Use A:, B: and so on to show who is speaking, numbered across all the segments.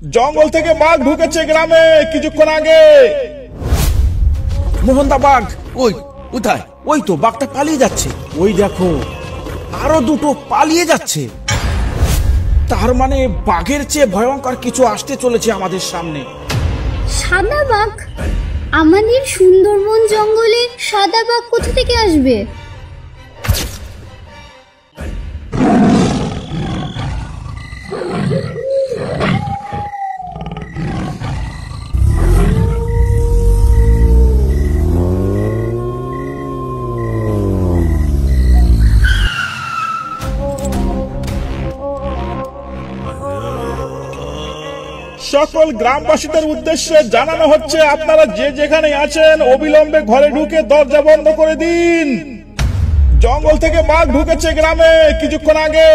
A: জঙ্গল থেকে বাঘ ঢুকেছে গ্রামে কিছুক্ষণ আগে।
B: মোহনদা, বাঘ ওই কোথায়? ওই তো বাঘটা পালিয়ে যাচ্ছে। ওই দেখো, আরো দুটো পালিয়ে যাচ্ছে। তার মানে বাঘের চেয়ে ভয়ঙ্কর কিছু আসতে চলেছে আমাদের সামনে।
C: সাদা বাঘ? আমাদের সুন্দরবন জঙ্গলে সাদা বাঘ কোথা থেকে আসবে?
A: সকল গ্রামবাসীদের উদ্দেশ্যে জানানো হচ্ছে, আপনারা যে যেখানে আছেন অবিলম্বে ঘরে ঢুকে দরজা বন্ধ করে দিন। জঙ্গল থেকে বাঘ ঢুকেছে গ্রামে কিছুক্ষণ আগে।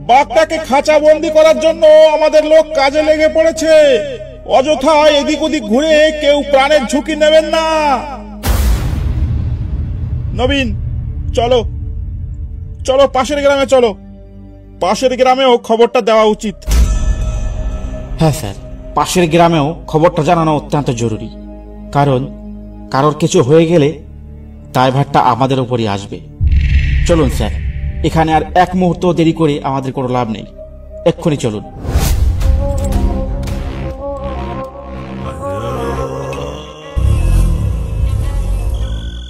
A: বাঘটাকে খাঁচা বন্দি করার জন্য আমাদের লোক কাজে লেগে পড়েছে। অযথা এদিক ওদিক ঘুরে কেউ প্রাণের ঝুঁকি নেবেন না। নবীন, চলো চলো পাশের গ্রামে চলো। পাশের গ্রামেও খবরটা দেওয়া উচিত।
B: হ্যাঁ স্যার, পাশের গ্রামেও খবরটা জানানো অত্যন্ত জরুরি। কারণ কারোর কিছু হয়ে গেলে দায়ভারটা আমাদের উপরই আসবে। চলুন স্যার, এখানে আর এক মুহূর্ত দেরি করে আমাদের কোনো লাভ নেই। এক্ষুনি চলুন।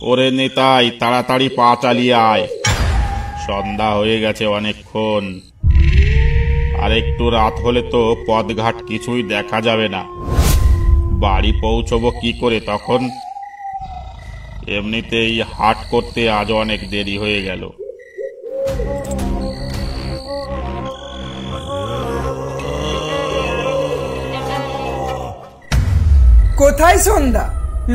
A: ওরে নেতাই, তাড়াতাড়ি পা চালিয়ে আয়। সন্ধ্যা হয়ে গেছে অনেকক্ষণ। আর একটু রাত হলে তো পথঘাট কিছুই দেখা যাবে না। বাড়ি পৌঁছবো কি করে তখন? এমনিতেই হাট করতে আজ অনেক দেরি হয়ে গেল।
D: কোথায় সন্ধ্যা?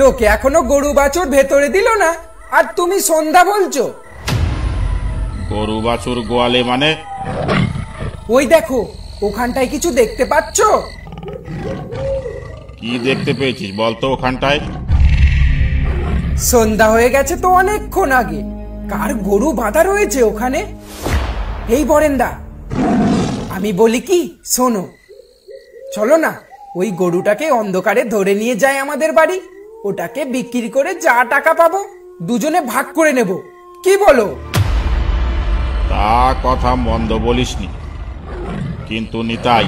D: লোকে এখনো গরু বাছুর ভেতরে দিল না, আর তুমি সন্ধ্যা বলছো?
A: গরু বাছুর গোয়ালে মানে?
D: ওই দেখো, ওখানটায় কিছু দেখতে পাচ্ছ?
A: কি দেখতে পেয়েছিস বলতো ওখানটায়?
D: সন্ধ্যা হয়ে গেছে তো অনেকক্ষণ আগে। কার গরু বাঁধা রয়েছে ওখানে? এই বরেন্দা, আমি বলি কি, শোনো, চলো না ওই গরুটাকে অন্ধকারে ধরে নিয়ে যায় আমাদের বাড়ি। ওটাকে বিক্রি করে যা টাকা পাবো দুজনে ভাগ করে নেব। কি বলো?
A: তা কথা মন্দ বলিসনি, কিন্তু নিতাই,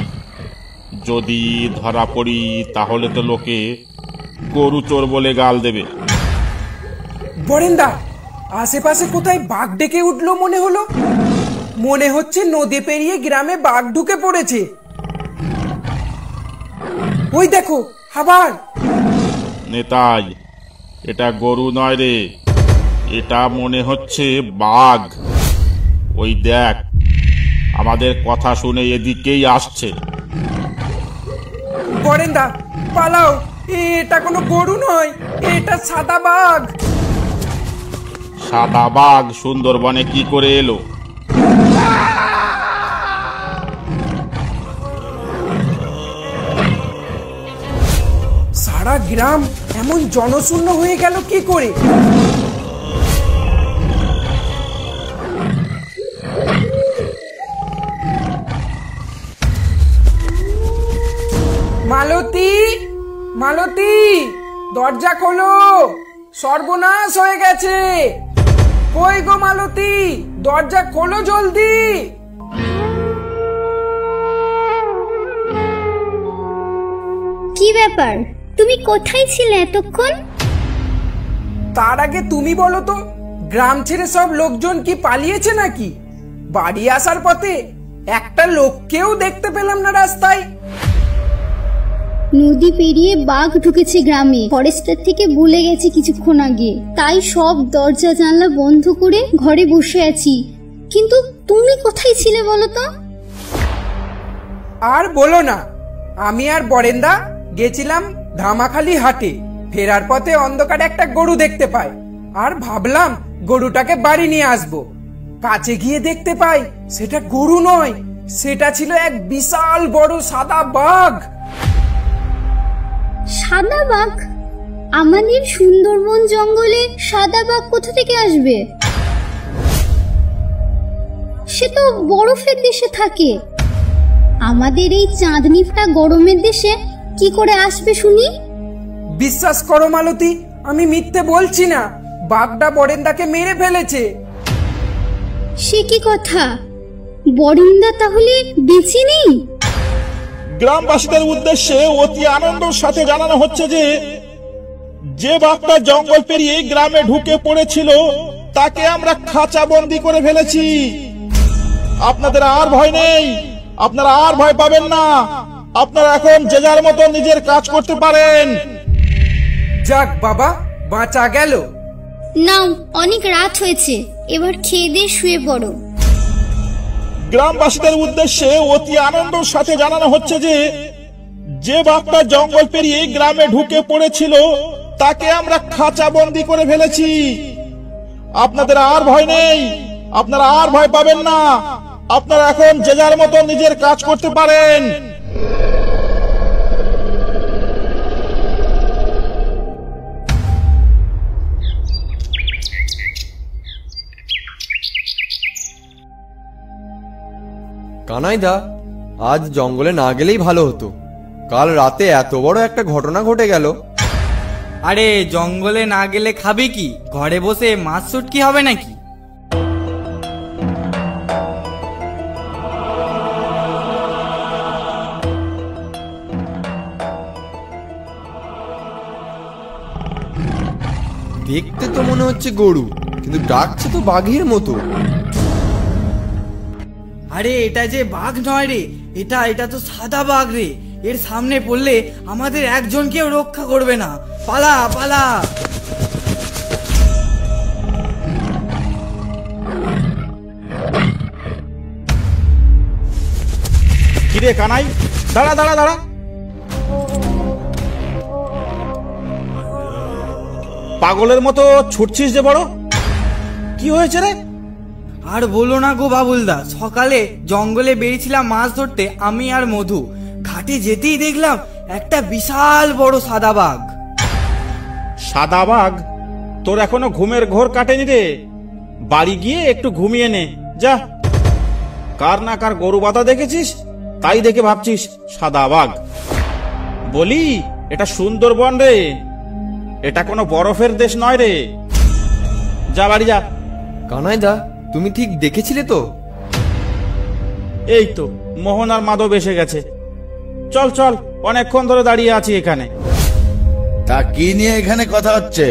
A: যদি ধরা পড়ি তাহলে তো লোকে গরু চোর বলে গাল দেবে।
D: বরেন্দা, আশেপাশে কোথায় বাঘ ডেকে উঠলো মনে হলো। মনে হচ্ছে নদী পেরিয়ে গ্রামে বাঘ ঢুকে পড়েছে। ওই দেখো আবার।
A: নেতাই, এটা গরু নয় রে, এটা মনে হচ্ছে বাঘ। ওই দেখ, আমাদের কথা শুনে এদিকেই আসছে।
D: বরেন্দা পালাও, এটা কোনো গরু নয়, এটা সাদা বাঘ।
A: সাদা বাঘ সুন্দরবনে কি করে এলো?
D: সারা গ্রাম এমন জনশূন্য হয়ে গেল কি করে? মালতী, মালতী, দরজা খোলো, সর্বনাশ হয়ে গেছে। কই গো মালতী, দরজা খোলো জলদি।
C: কি ব্যাপার, তুমি কোথায় ছিলে এতক্ষণ?
D: তার আগে তুমি বলো তো, গ্রাম ছেড়ে সব লোকজন কি পালিয়েছে নাকি? বাড়ি আসার পথে একটা লোককেও দেখতে পেলাম না রাস্তায়।
C: নদী পেরিয়ে বাঘ ঢুকেছে গ্রামে, ফরেস্টার থেকে বলে গেছে কিছুক্ষণ আগে। তাই সব দরজা জানলা বন্ধ করে ঘরে বসে আছি। কিন্তু তুমি কোথায় ছিলে বলো তো?
D: আর বলো না, আমি আর বরেন্দা গেছিলাম ধামাখালি হাটে। ফেরার পথে অন্ধকারে একটা গরু দেখতে পাই, আর ভাবলাম গরুটাকে বাড়ি নিয়ে আসবো। কাছে গিয়ে দেখতে পাই সেটা গরু নয়, সেটা ছিল এক বিশাল বড় সাদা বাঘ।
C: সাদা বাঘ? আমাদের সুন্দরবন জঙ্গলে সাদা বাঘ কোথা থেকে আসবে? সে তো বরফের দেশে থাকে। আমাদের এই চাঁদনিটা গরমের দেশে কি করে আসবে শুনি?
D: বিশ্বাস করো মালতী, আমি মিথ্যে বলছি না। বাঘটা বরেন্দাকে মেরে ফেলেছে।
C: সে কি কথা? বরিন্দা তাহলে বেঁচে নেই?
A: গ্রামবাসীদের উদ্দেশ্যে অতি আনন্দের সাথে জানানো হচ্ছে যে যে বাঘটা জঙ্গল পেরিয়ে গ্রামে ঢুকে পড়েছিল তাকে আমরা খাঁচা বন্দি করে ফেলেছি। আপনাদের আর ভয় নেই, আপনারা আর ভয় পাবেন না। আপনারা এখন যে যার মতো নিজের কাজ করতে পারেন।
D: যাক বাবা, বাঁচা গেল।
C: নাও, অনেক রাত হয়েছে, এবার খেয়ে দিয়ে শুয়ে পড়ো।
A: গ্রামবাসীদের উদ্দেশ্যে অতি আনন্দের সাথে জানানো হচ্ছে যে যে বাঘটা জঙ্গল পেরিয়ে গ্রামে ঢুকে পড়েছিল তাকে আমরা খাঁচা বন্দি করে ফেলেছি। আপনাদের আর ভয় নেই, আপনারা আর ভয় পাবেন না। আপনারা এখন যে যার মতো নিজের কাজ করতে পারেন।
E: কানাইদা, আজ জঙ্গলে না গেলেই ভালো হতো। কাল রাতে এত বড় একটা ঘটনা ঘটে গেল।
F: আরে জঙ্গলে না গেলে খাবে কি? ঘরে বসে মাছ শুটকি হবে নাকি?
E: দেখতে তো মনে হচ্ছে গরু, কিন্তু ডাকছে তো বাঘের মতো।
F: আরে এটা যে বাঘ নয় রে, এটা তো সাদা বাঘ রে। এর সামনে পড়লে আমাদের একজনকেও রক্ষা করবে না। পালা পালা।
B: কিরে কানাই, দাঁড়া দাঁড়া দাঁড়া। পাগলের মতো ছুটছিস যে বড়, কি হয়েছে রে?
F: আর বলো না গো বাবুলদা, সকালে জঙ্গলে বেরিয়েছিলাম মাছ ধরতে, আমি আর মধু। ঘাটে যেতেই দেখলাম একটা বিশাল বড় সাদা বাঘ।
B: সাদা বাঘ? তোর এখনো ঘুমের ঘোর কাটেনি রে। বাড়ি গিয়ে একটু ঘুমিয়ে নে যা। কার না কার গরু বাঁধা দেখেছিস, তাই দেখে ভাবছিস সাদা বাঘ। বলি, এটা সুন্দরবন রে, এটা কোনো বরফের দেশ নয় রে। যা বাড়ি যা।
E: কানাইদা, তুমি ঠিক দেখেছিলে তো?
B: এই তো মোহন আর মাধব এসে গেছে। চল চল, অনেকক্ষণ ধরে দাঁড়িয়ে আছি এখানে।
G: তা কি নিয়ে এখানে কথা হচ্ছে?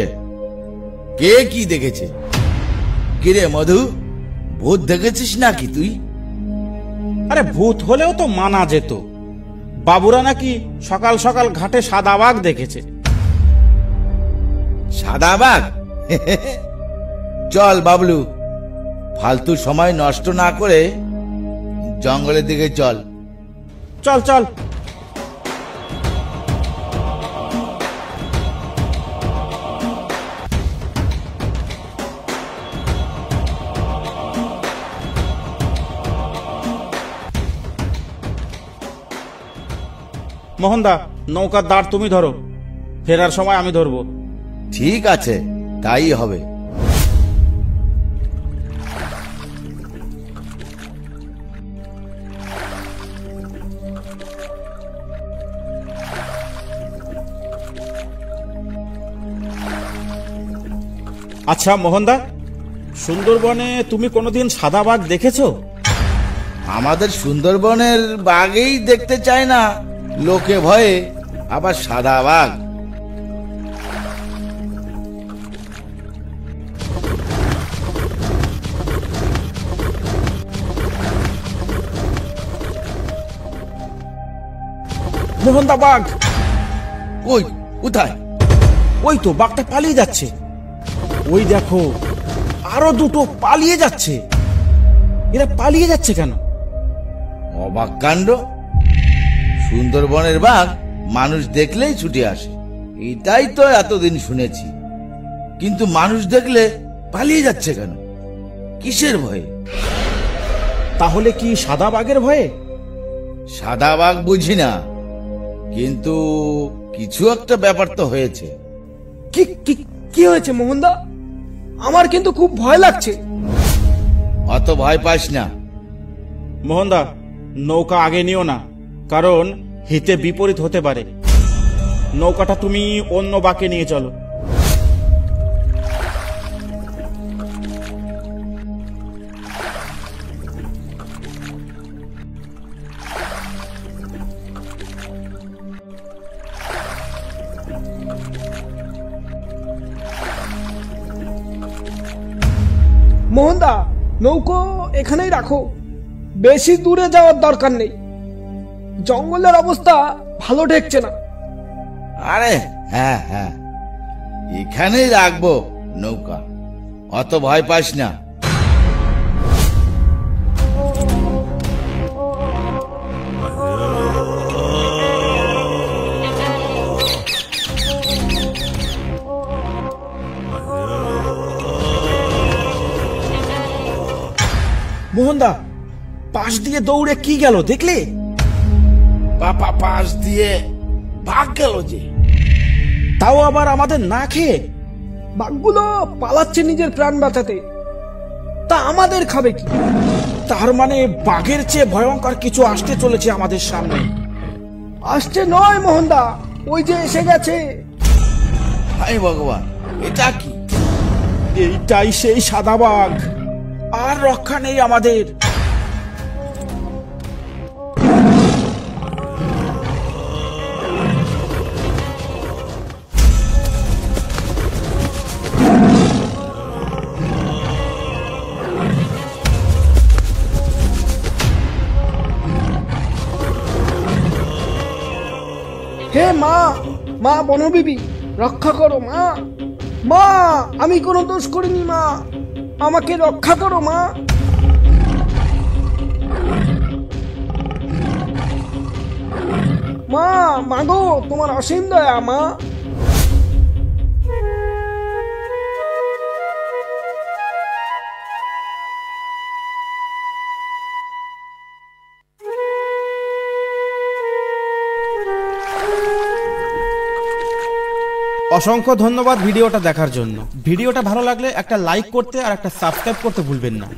G: কে কি দেখেছে? কিরে মধু, ভূত দেখেছিস নাকি তুই?
B: আরে ভূত হলেও তো মানা যেত। বাবুরা নাকি সকাল সকাল ঘাটে সাদা বাঘ দেখেছে।
G: সাদা বাঘ? চল বাবলু, ফালতু সময় নষ্ট না করে জঙ্গলের দিকে চল।
B: চল চল। মোহনদা, নৌকার দাঁড় তুমি ধরো, ফেরার সময় আমি ধরবো।
G: ঠিক আছে, তাই হবে।
B: আচ্ছা মোহনদা, সুন্দরবনে তুমি কোনোদিন সাদা বাঘ দেখেছো?
G: আমাদের সুন্দরবনের বাঘেই দেখতে চায় না লোকে ভয়ে, আবার সাদা বাঘ?
B: মোহনদা, বাঘ!
G: কই, কোথায়?
B: ওই তো বাঘটা পালিয়ে যাচ্ছে। ওই দেখো, আরো দুটো পালিয়ে যাচ্ছে। এরা পালিয়ে যাচ্ছে কেন?
G: অবাক কাণ্ড! সুন্দরবনের বাঘ মানুষ দেখলেই ছুটে আসে, এটাই তো এতদিন শুনেছি। কিন্তু মানুষ দেখলে পালিয়ে যাচ্ছে কেন? কিসের ভয়ে?
B: তাহলে কি সাদা বাঘের ভয়ে?
G: সাদা বাঘ বুঝি না, কিন্তু কিছু একটা ব্যাপার তো হয়েছে।
D: কি কি কি হয়েছে মোহনদা? আমার কিন্তু খুব ভয় লাগছে।
G: অত ভয় পাস না।
B: মোহনদা, নৌকা আগে নিও না, কারণ হিতে বিপরীত হতে পারে। নৌকাটা তুমি অন্য বাঁকে নিয়ে চলো।
H: মোহনদা, নৌকো এখানেই রাখো, বেশি দূরে যাওয়ার দরকার নেই। জঙ্গলের অবস্থা ভালো ঠেকছে না।
G: আরে হ্যাঁ হ্যাঁ, এখানেই রাখবো নৌকা, অত ভয় পাস না।
B: মোহনদা, পাশ দিয়ে দৌড়ে কি গেল দেখলে?
G: পাপা পাশ দিয়ে ভাগ গেল যে,
B: তাও আবার আমাদের না খেয়ে।
H: বাঘগুলো পালাচ্ছে নিজের প্রাণ বাঁচাতে, তা আমাদের খাবে কি?
B: তার মানে বাঘের চেয়ে ভয়ঙ্কর কিছু আসতে চলেছে আমাদের সামনে।
H: আসছে নয় মোহনদা, ওই যে এসে গেছে।
G: হায় ভগবান, এটা কি?
B: এইটাই সেই সাদা বাঘ, আর রক্ষা নেই আমাদের।
H: হে মা, মা বনবিবি, রক্ষা করো মা। মা, আমি কোনো দোষ করিনি মা, আমাকে রক্ষা করো মা। মা, মাগো, তোমার অসীম দয়া মা।
B: অসংখ্য ধন্যবাদ ভিডিওটা দেখার জন্য। ভিডিওটা ভালো লাগলে একটা লাইক করতে আর একটা সাবস্ক্রাইব করতে ভুলবেন না।